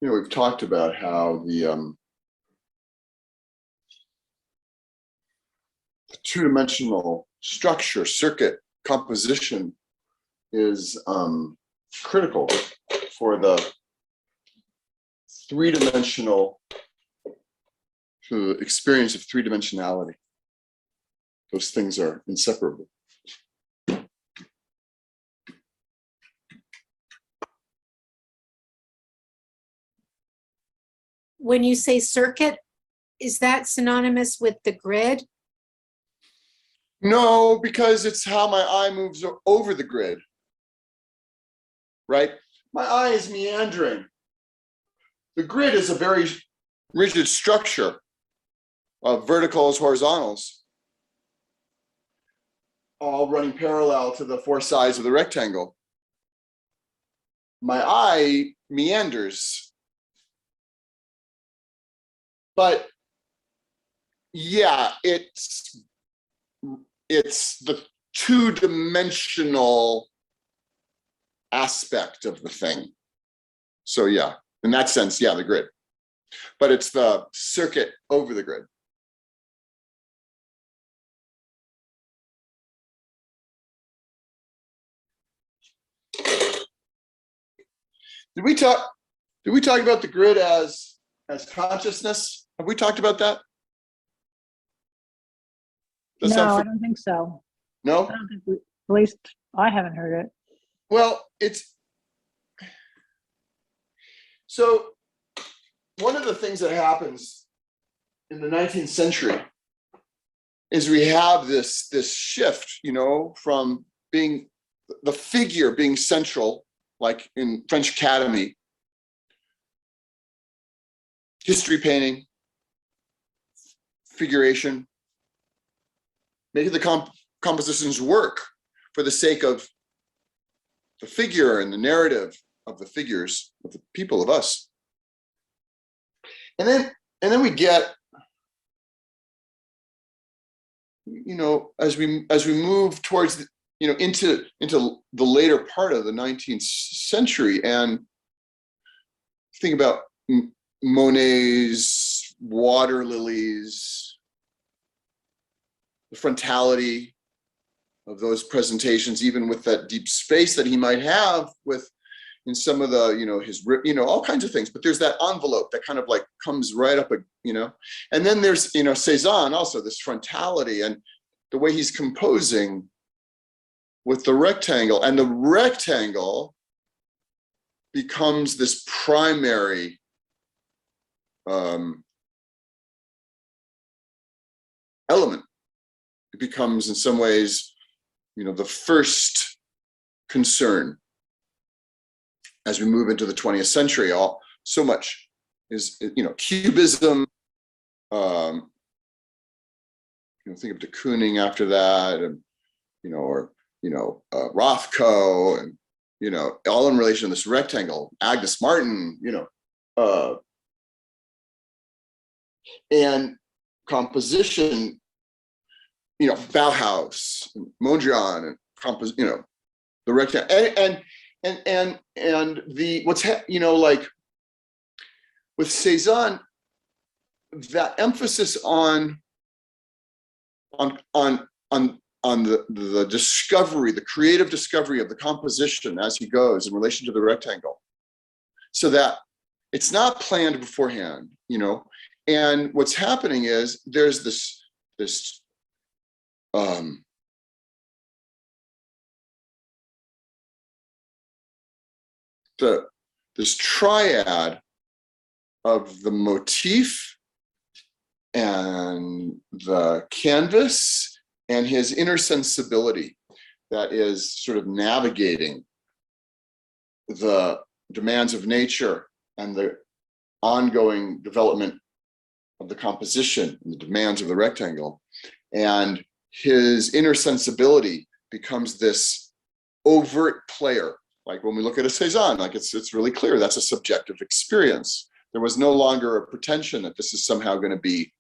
we've talked about how the two-dimensional structure, circuit composition is critical for the three-dimensional experience of three-dimensionality. Those things are inseparable. When you say circuit, is that synonymous with the grid? No, because it's how my eye moves over the grid, right? My eye is meandering. The grid is a very rigid structure of verticals, horizontals, all running parallel to the four sides of the rectangle. My eye meanders. But yeah, it's the two-dimensional aspect of the thing. So yeah, in that sense, yeah, the grid. But it's the circuit over the grid. Did we talk about the grid as consciousness? Have we talked about that? No, I don't think so. No? I don't think at least I haven't heard it. Well, so one of the things that happens in the 19th century is we have this shift, from being the figure being central, like in French Academy, history painting, figuration, making the compositions work for the sake of the figure and the narrative of the figures of the people, of us. And then we get, as we move towards into the later part of the 19th century, and think about Monet's water lilies, the frontality of those presentations, even with that deep space that he might have in some of the, his, all kinds of things. But there's that envelope that kind of like comes right up, and then there's, Cézanne also, this frontality and the way he's composing with the rectangle, and the rectangle becomes this primary element. It becomes in some ways, the first concern as we move into the 20th century. So much is, Cubism, think of de Kooning after that, and, Rothko, and, all in relation to this rectangle, Agnes Martin, and composition, Bauhaus, and Mondrian, and the rectangle, and the like with Cézanne, that emphasis on the discovery, the creative discovery of the composition as he goes in relation to the rectangle, so that it's not planned beforehand, and what's happening is there's this this triad of the motif and the canvas and his inner sensibility that is sort of navigating the demands of nature and the ongoing development of the composition and the demands of the rectangle. And his inner sensibility becomes this overt player. Like when we look at a Cézanne, like it's really clear that's a subjective experience. There was no longer a pretension that this is somehow going to be,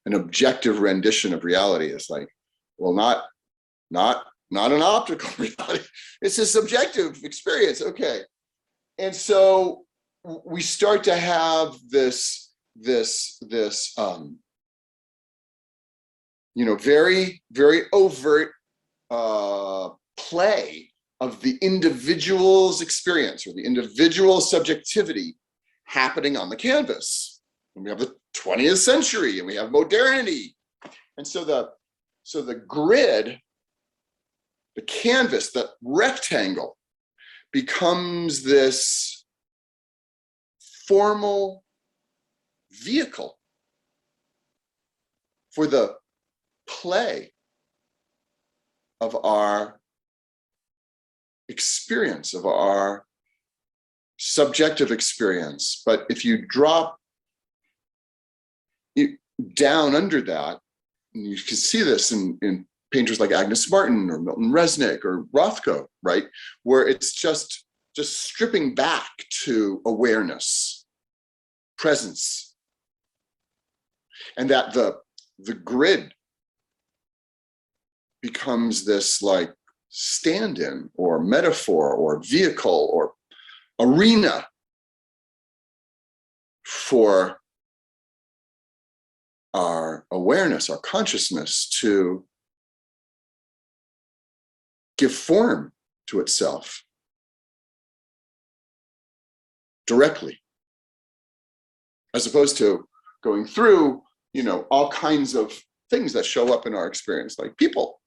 an objective rendition of reality. It's like, well, not an optical reality. It's a subjective experience. Okay. And so we start to have this very, very overt play of the individual's experience or the individual subjectivity happening on the canvas. And we have the 20th century and we have modernity. And so the grid, the canvas, the rectangle becomes this formal vehicle for the play of our experience, of our subjective experience. But if you drop it down under that, and you can see this in painters like Agnes Martin or Milton Resnick or Rothko, right? Where it's just stripping back to awareness, presence, and that the grid becomes this like stand-in or metaphor or vehicle or arena for our awareness, our consciousness to give form to itself directly, as opposed to going through, all kinds of things that show up in our experience, like people.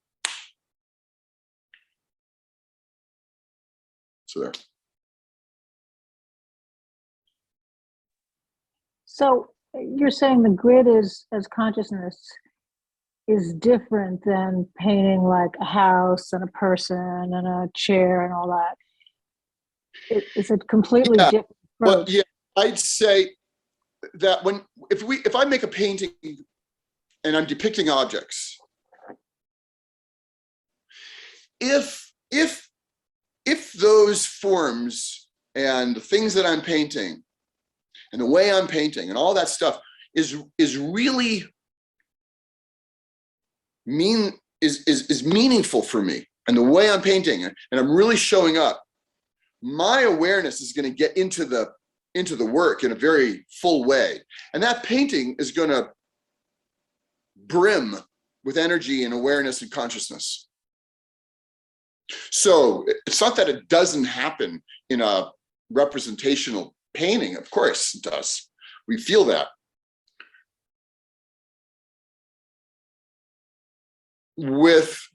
So there. So you're saying the grid is, as consciousness, is different than painting like a house and a person and a chair and all that. It's a completely different approach. Well, yeah, I'd say that if I make a painting and I'm depicting objects, if those forms and the things that I'm painting and the way I'm painting and all that stuff is really meaningful for me, and the way I'm painting and I'm really showing up, my awareness is going to get into the work in a very full way, and that painting is going to brim with energy and awareness and consciousness. So it's not that it doesn't happen in a representational painting. Of course it does. We feel that. With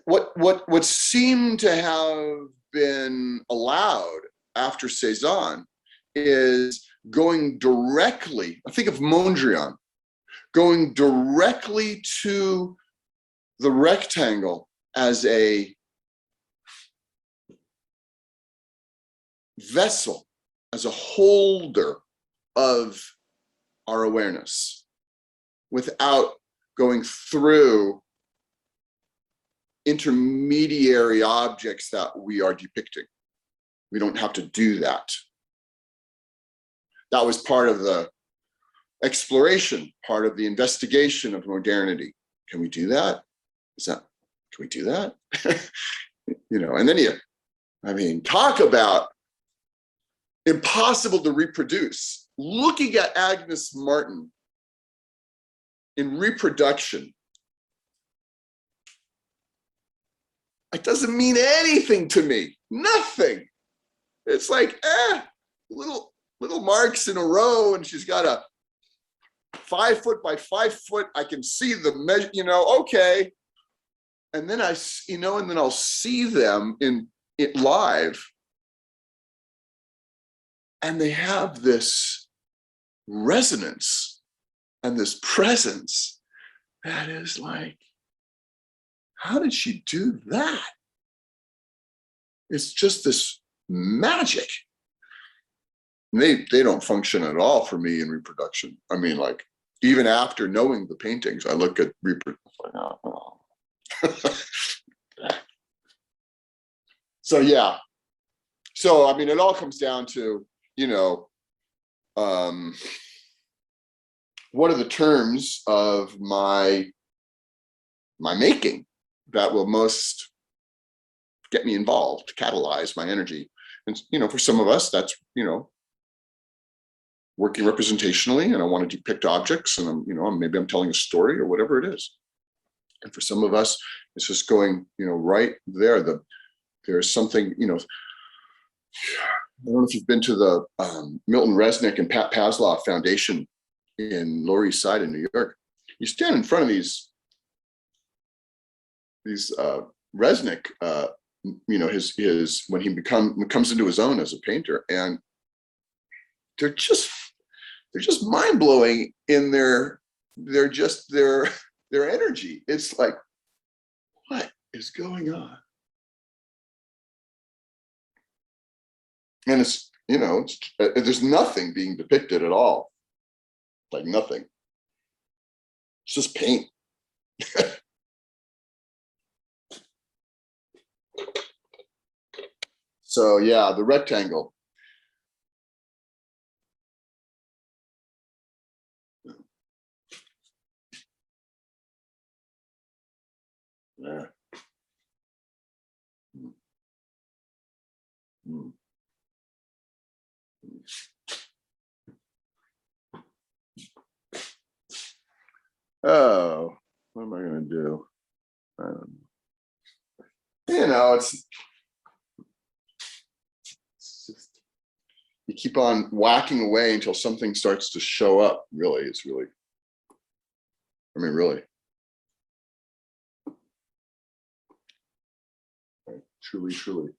what seemed to have been allowed after Cezanne is going directly, I think of Mondrian, going directly to the rectangle as a vessel, as a holder of our awareness, without going through intermediary objects that we are depicting. We don't have to do that. That was part of the exploration, part of the investigation of modernity. Can we do that? Can we do that? And then talk about impossible to reproduce. Looking at Agnes Martin in reproduction, it doesn't mean anything to me. Nothing. It's like little marks in a row, and she's got a 5 foot by 5 foot. I can see the measure. Okay. And then I'll see them in it live, and they have this resonance and this presence that is like, how did she do that? It's just this magic. They don't function at all for me in reproduction. Even after knowing the paintings, I look at reproduction. So yeah. So it all comes down to, what are the terms of my making that will most get me involved, catalyze my energy. And, you know, for some of us, that's, you know, working representationally, and I want to depict objects, and I'm, you know, maybe I'm telling a story or whatever it is. And for some of us, it's just going, you know, right there. There's something, you know, I don't know if you've been to the Milton Resnick and Pat Paslow Foundation in Lower East Side in New York. You stand in front of these Resnick, you know, his when he comes into his own as a painter, and they're just mind blowing in their energy. It's like, what is going on? And it's, you know, there's nothing being depicted at all, like nothing. It's just paint. So yeah, the rectangle. Yeah. Mm. Oh, what am I going to do? You know, it's just, you keep on whacking away until something starts to show up. Really, it's really, I mean, really. Truly, truly.